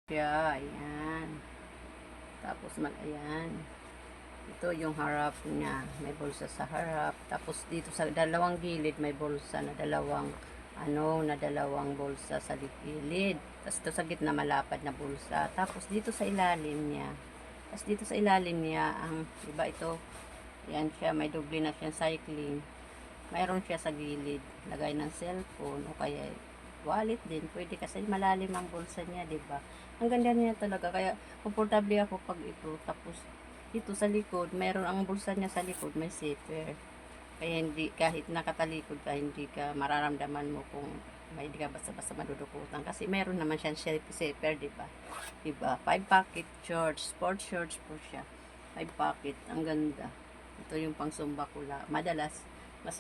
Siya, ayan. Tapos, ayan. Ito yung harap niya. May bulsa sa harap. Tapos, dito sa dalawang gilid, may bulsa na dalawang, na dalawang bulsa sa gilid. Tapos, ito sa gitna, malapad na bulsa. Tapos, dito sa ilalim niya. Tapos, dito sa ilalim niya, iba ito, yan siya, may doble na siyang cycling. Mayroon siya sa gilid. Lagay ng cellphone o kaya wallet din. Pwede kasi malalim ang bulsa niya, di ba? Ang ganda niya talaga. Kaya, komportable ako pag ito. Tapos, dito sa likod, mayroon ang bulsa niya sa likod, may zipper. Kaya hindi, kahit nakatalikod ka, hindi ka mararamdaman mo kung hindi ka basta-basta madudukutan. Kasi meron naman siyang zipper, di ba? Di ba? 5 pocket shorts, sport shorts po siya. 5 pocket, ang ganda. Ito yung pang sumba ko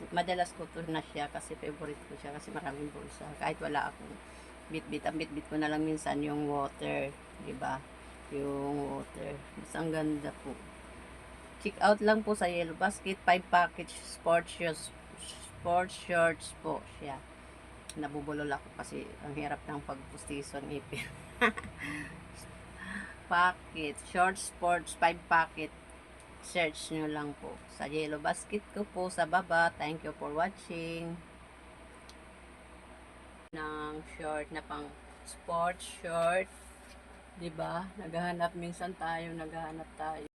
madalas ko to na siya kasi favorite ko siya kasi maraming bulsa. Kahit wala akong bit-bit, ang bit-bit ko na lang minsan yung water, 'di ba? Yung water. Mas ang ganda po. Check out lang po sa Yellow Basket, 5 package sports shorts po siya. Nabubulol ako kasi ang hirap ng pagpustiso ng ipin. Packet, short sports, 5 packet. Search nyo lang po sa Yellow Basket ko po sa baba. Thank you for watching. Ng short na pang sports short, 'di ba? Naghahanap tayo.